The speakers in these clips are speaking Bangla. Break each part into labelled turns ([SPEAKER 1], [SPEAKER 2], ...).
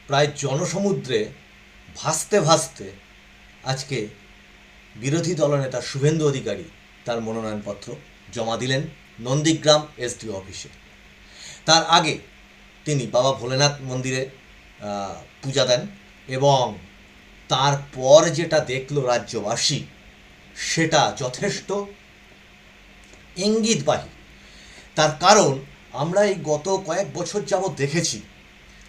[SPEAKER 1] প্রায় জনসমুদ্রে ভাসতে ভাসতে আজকে বিরোধী দলনেতা শুভেন্দু অধিকারী তার মনোনয়নপত্র জমা দিলেন নন্দীগ্রাম এসডিও অফিসে। তার আগে তিনি বাবা ভোলেনাথ মন্দিরে পূজা দেন এবং তারপর যেটা দেখলো রাজ্যবাসী সেটা যথেষ্ট ইঙ্গিতবাহী। তার কারণ আমরা এই গত কয়েক বছর যাবৎ দেখেছি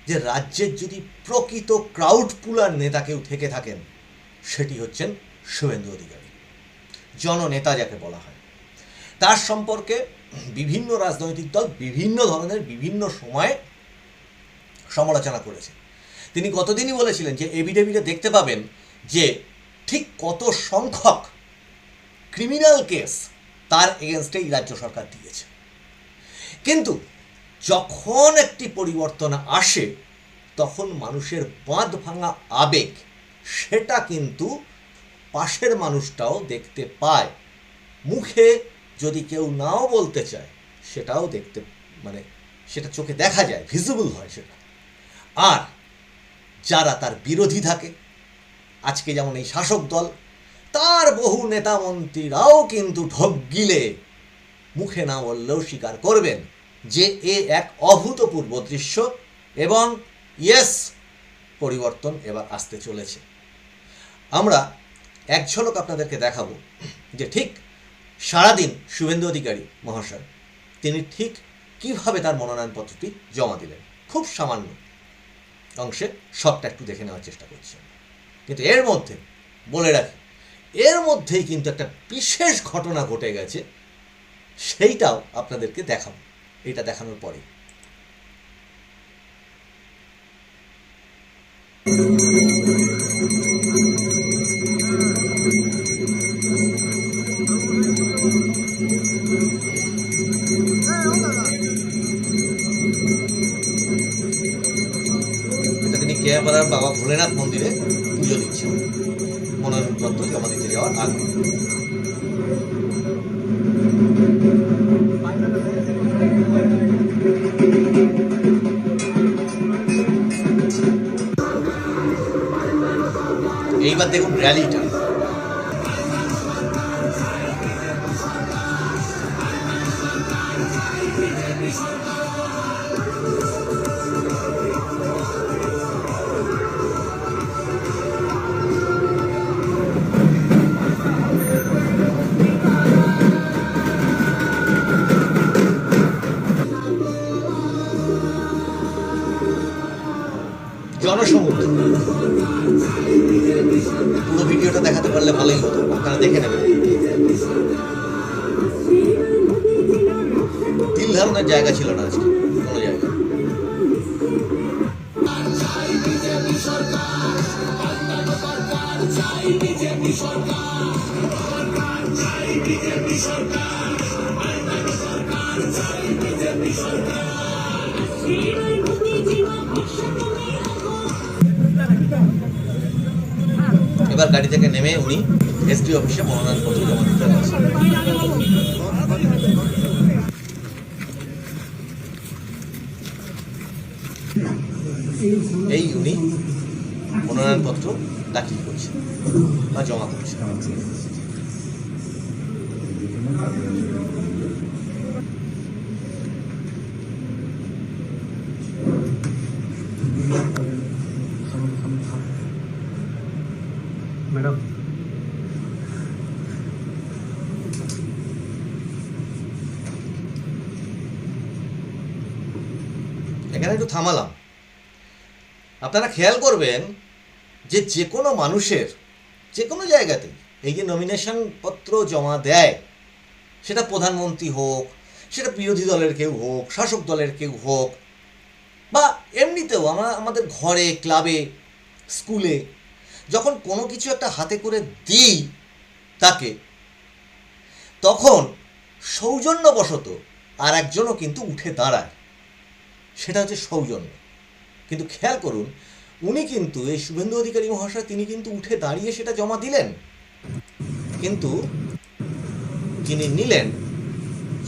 [SPEAKER 1] যে রাজ্যের যদি প্রকৃত ক্রাউড পুলার নেতা কেউ থেকে থাকেন সেটি হচ্ছেন শুভেন্দু অধিকারী, জননেতা যাকে বলা হয়। তার সম্পর্কে বিভিন্ন রাজনৈতিক দল বিভিন্ন ধরনের বিভিন্ন সময়ে সমালোচনা করেছে। তিনি গতদিনই বলেছিলেন যে এভিডেভিডে দেখতে পাবেন যে ঠিক কত সংখ্যক ক্রিমিনাল কেস তার এগেনস্টে এই রাজ্য সরকার দিয়েছে। কিন্তু যখন একটি পরিবর্তন আসে তখন মানুষের বাঁধ ভাঙা আবেগ সেটা কিন্তু পাশের মানুষটাও দেখতে পায়। মুখে যদি কেউ নাও বলতে চায় সেটাও দেখতে সেটা চোখে দেখা যায়, ভিজিবল হয় সেটা। আর যারা তার বিরোধী থাকে, আজকে যেমন এই শাসক দল, তার বহু নেতা মন্ত্রীরাও কিন্তু ঢোক গিলে মুখে না বললেও স্বীকার করবেন যে এ এক অভূতপূর্ব দৃশ্য এবং ইয়েস, পরিবর্তন এবার আসতে চলেছে। আমরা এক ঝলক আপনাদেরকে দেখাবো যে ঠিক সারাদিন শুভেন্দু অধিকারী মহাশয় তিনি ঠিক কিভাবে তার মনোনয়নপত্রটি জমা দিলেন। খুব সামান্য অংশে সবটা একটু দেখে নেওয়ার চেষ্টা করছেন। কিন্তু এর মধ্যে বলে রাখি, এর মধ্যেই কিন্তু একটা বিশেষ ঘটনা ঘটে গেছে, সেইটাও আপনাদেরকে দেখাবো এটা দেখানোর পরে। এটা তিনি কেয়াপাড়ার বাবা ভোলেনাথ মন্দিরে পুজো দিচ্ছেন মনোনয়নপত্র জমা দিতে যাওয়ার আগে। এইবার দেখুন র্যালিটা। জনসমুদ্র পুরো ভিডিওটা দেখাতে পারলে ভালোই হতো, আপনারা দেখে নেবেন। তিল ধারণের জায়গা ছিল না আজকে কোনো জায়গায়। এবার গাড়ি থেকে নেমে উনি এসডি অফিসে মনোনয়নপত্র জমা দিতে আসেন। এই উনি মনোনয়নপত্র দাখিল করছেন বা জমা করছেন।
[SPEAKER 2] ম্যাডাম,
[SPEAKER 1] এখানে একটু থামালাম। আপনারা খেয়াল করবেন যে যে কোনো মানুষের যে কোনো জায়গাতেই এই যে নমিনেশন পত্র জমা দেয়, সেটা প্রধানমন্ত্রী হোক, সেটা বিরোধী দলের কেউ হোক, শাসক দলের কেউ হোক, বা এমনিতেও আমাদের ঘরে, ক্লাবে, স্কুলে যখন কোনো কিছু একটা হাতে করে দিই তাকে, তখন সৌজন্যবশত আর একজনও কিন্তু উঠে দাঁড়ায়, সেটা হচ্ছে সৌজন্য। কিন্তু খেয়াল করুন, উনি কিন্তু এই শুভেন্দু অধিকারী মহাশয় তিনি কিন্তু উঠে দাঁড়িয়ে সেটা জমা দিলেন, কিন্তু যিনি নিলেন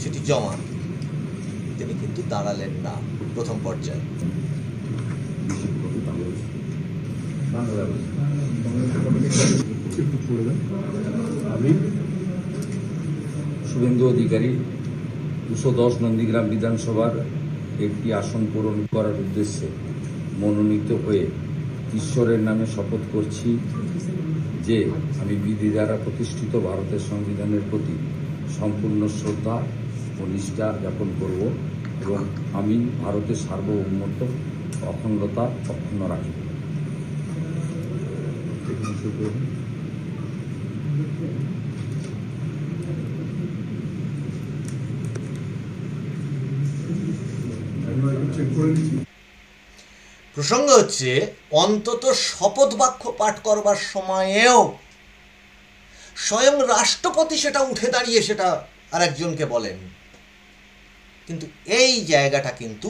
[SPEAKER 1] সেটি জমা তিনি কিন্তু দাঁড়ালেন না প্রথম পর্যায়ে।
[SPEAKER 2] আমি শুভেন্দু অধিকারী 210 নন্দীগ্রাম বিধানসভার একটি আসন পূরণ করার উদ্দেশ্যে মনোনীত হয়ে ঈশ্বরের নামে শপথ করছি যে আমি বিধি দ্বারা প্রতিষ্ঠিত ভারতের সংবিধানের প্রতি সম্পূর্ণ শ্রদ্ধা ও নিষ্ঠা জ্ঞাপন করব এবং আমি ভারতের সার্বভৌমত্ব অখণ্ডতা অক্ষুণ্ণ রাখব।
[SPEAKER 1] প্রসঙ্গ হচ্ছে অন্তত শপথ বাক্য পাঠ করবার সময়েও স্বয়ং রাষ্ট্রপতি সেটা উঠে দাঁড়িয়ে সেটা আরেকজনকে বলেন, কিন্তু এই জায়গাটা কিন্তু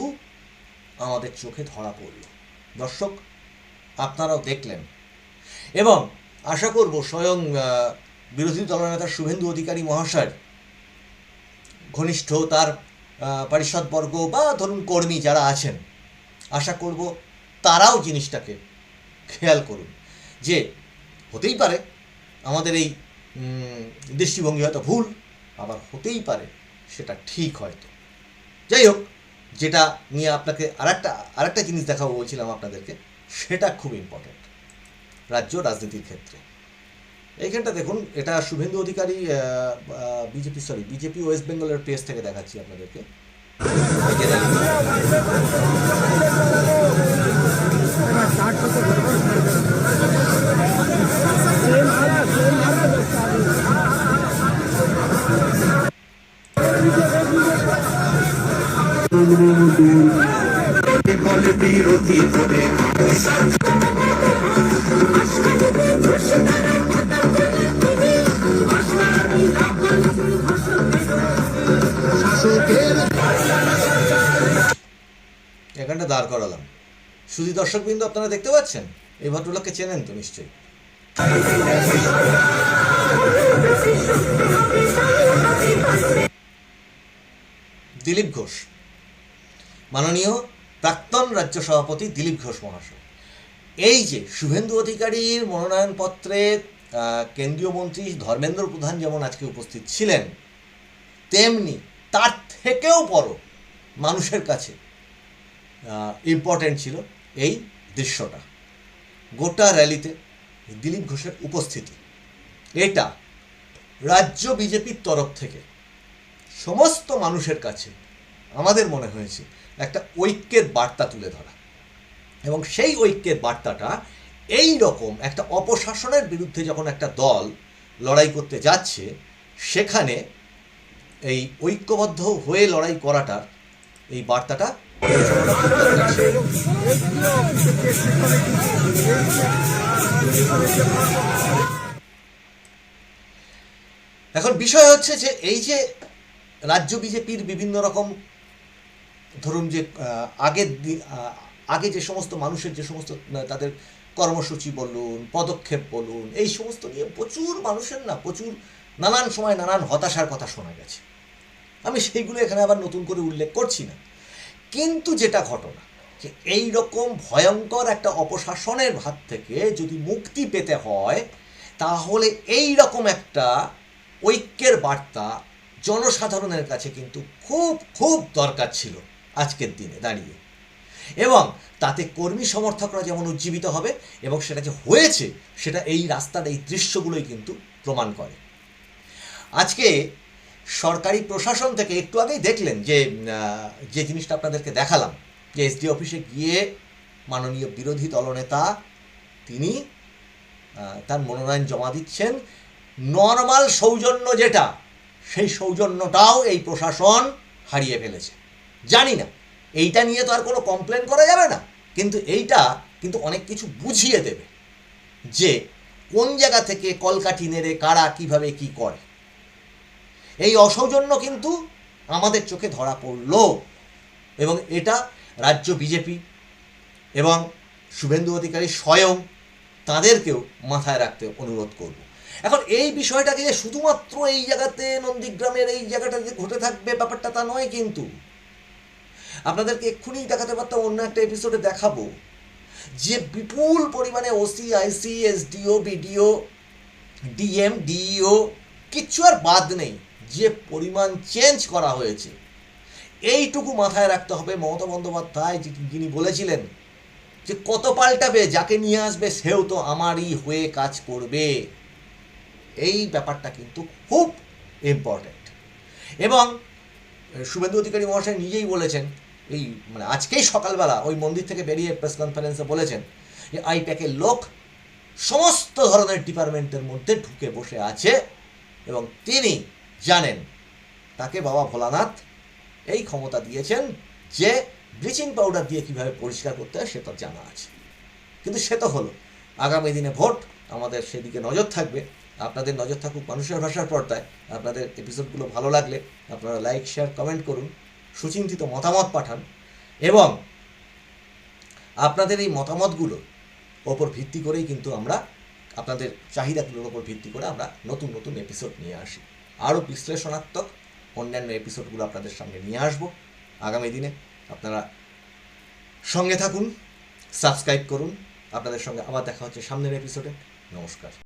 [SPEAKER 1] আমাদের চোখে ধরা পড়ল। দর্শক, আপনারাও দেখলেন এবং আশা করব স্বয়ং বিরোধী দলনেতা শুভেন্দু অধিকারী মহাশয়ের ঘনিষ্ঠ তার পারিষদবর্গ বা ধরুন কর্মী যারা আছেন, আশা করব তারাও জিনিসটাকে খেয়াল করুন যে হতেই পারে আমাদের এই দৃষ্টিভঙ্গি হয়তো ভুল, আবার হতেই পারে সেটা ঠিক হয়তো। যাই হোক, যেটা নিয়ে আপনাকে আরেকটা জিনিস দেখাবো বলছিলাম আপনাদেরকে, সেটা খুব ইম্পর্ট্যান্ট রাজ্য রাজনীতির ক্ষেত্রে। এইখানটা দেখুন, এটা শুভেন্দু অধিকারী বিজেপি ওয়েস্ট বেঙ্গলের পেজ থেকে দেখাচ্ছি আপনাদেরকে। এখানটা দাঁড় করালাম। শুধু দর্শকবৃন্দ, আপনারা দেখতে পাচ্ছেন এই ভদ্রলোককে চেনেন তো নিশ্চয়ই। দিলীপ ঘোষ, মাননীয় প্রাক্তন রাজ্য সভাপতি দিলীপ ঘোষ মহাশয়। এই যে শুভেন্দু অধিকারীর মনোনয়নপত্রে কেন্দ্রীয় মন্ত্রী ধর্মেন্দ্র প্রধান যেমন আজকে উপস্থিত ছিলেন, তেমনি তার থেকেও বড় মানুষের কাছে ইম্পর্টেন্ট ছিল এই দৃশ্যটা। গোটা র্যালিতে দিলীপ ঘোষের উপস্থিতি, এটা রাজ্য বিজেপির তরফ থেকে সমস্ত মানুষের কাছে আমাদের মনে হয়েছে একটা ঐক্যের বার্তা তুলে ধরা, এবং সেই ঐক্যের বার্তাটা এই রকম একটা অপশাসনের বিরুদ্ধে যখন একটা দল লড়াই করতে যাচ্ছে, সেখানে এই ঐক্যবদ্ধ হয়ে লড়াই করাটার এই বার্তাটা এখন বিষয় হচ্ছে যে এই যে রাজ্য বিজেপির বিভিন্ন রকম ধরুন যে আগে যে সমস্ত মানুষের যে সমস্ত তাদের কর্মসূচি বলুন, পদক্ষেপ বলুন, এই সমস্ত নিয়ে প্রচুর মানুষের প্রচুর নানান সময় নানান হতাশার কথা শোনা গেছে। আমি সেইগুলো এখানে আবার নতুন করে উল্লেখ করছি না, কিন্তু যেটা ঘটনা যে এই রকম ভয়ঙ্কর একটা অপশাসনের হাত থেকে যদি মুক্তি পেতে হয়, তাহলে এই রকম একটা ঐক্যের বার্তা জনসাধারণের কাছে কিন্তু খুব খুব দরকার ছিল আজকের দিনে দাঁড়িয়ে, এবং তাতে কর্মী সমর্থকরা যেমন উজ্জীবিত হবে, এবং সেটা যে হয়েছে সেটা এই রাস্তার এই দৃশ্যগুলোই কিন্তু প্রমাণ করে। আজকে সরকারি প্রশাসন থেকে একটু আগেই দেখলেন যে জিনিসটা আপনাদেরকে দেখালাম, যে এসডি অফিসে গিয়ে মাননীয় বিরোধী দলনেতা তিনি তার মনোনয়ন জমা দিচ্ছেন। নর্মাল সৌজন্য যেটা, সেই সৌজন্যটাও এই প্রশাসন হারিয়ে ফেলেছে। জানি না, এইটা নিয়ে তো আর কোনো কমপ্লেন করা যাবে না, কিন্তু এইটা কিন্তু অনেক কিছু বুঝিয়ে দেবে যে কোন জায়গা থেকে কলকাঠি নেড়ে কারা কিভাবে কি করে। এই অসৌজন্য কিন্তু আমাদের চোখে ধরা পড়ল, এবং এটা রাজ্য বিজেপি এবং শুভেন্দু অধিকারী স্বয়ং তাদেরকেও মাথায় রাখতে অনুরোধ করব। এখন এই বিষয়টাকে যে শুধুমাত্র এই জায়গাতে নন্দীগ্রামের এই জায়গাটাতে ঘটে থাকবে ব্যাপারটা তা নয়, কিন্তু আপনাদেরকে এক্ষুনি দেখাতে পারতাম, অন্য একটা এপিসোডে দেখাবো যে বিপুল পরিমাণে ওসি, আইসি, এসডিও, বিডিও, ডিএম, ডিইও কিচ্ছু আর বাদ নেই, যে পরিমাণ চেঞ্জ করা হয়েছে, এইটুকু মাথায় রাখতে হবে। মমতা বন্দ্যোপাধ্যায় যিনি বলেছিলেন যে কত পাল্টাবে, যাকে নিয়ে আসবে সেও তো আমারই হয়ে কাজ করবে, এই ব্যাপারটা কিন্তু খুব ইম্পর্ট্যান্ট। এবং শুভেন্দু অধিকারী মহাশয় নিজেই বলেছেন, এই মানে আজকেই সকালবেলা ওই মন্দির থেকে বেরিয়ে প্রেস কনফারেন্সে বলেছেন যে আইপ্যাকের লোক সমস্ত ধরনের ডিপার্টমেন্টের মধ্যে ঢুকে বসে আছে এবং তিনি জানেন, তাকে বাবা ভোলানাথ এই ক্ষমতা দিয়েছেন যে ব্লিচিং পাউডার দিয়ে কীভাবে পরিষ্কার করতে হয় সেটা জানা আছে। কিন্তু সে তো হলো, আগামী দিনে ভোট, আমাদের সেদিকে নজর থাকবে। আপনাদের নজর থাকুক মানুষের ভাষার পর্দায়। আপনাদের এপিসোডগুলো ভালো লাগলে আপনারা লাইক, শেয়ার, কমেন্ট করুন, সুচিন্তিত মতামত পাঠান এবং আপনাদের এই মতামতগুলো ওপর ভিত্তি করেই কিন্তু আমরা আপনাদের চাহিদাগুলোর ওপর ভিত্তি করে আমরা নতুন নতুন এপিসোড নিয়ে আসি। আরও বিশ্লেষণাত্মক অন্যান্য এপিসোডগুলো আপনাদের সামনে নিয়ে আসবো আগামী দিনে। আপনারা সঙ্গে থাকুন, সাবস্ক্রাইব করুন। আপনাদের সঙ্গে আবার দেখা হচ্ছে সামনের এপিসোডে। নমস্কার।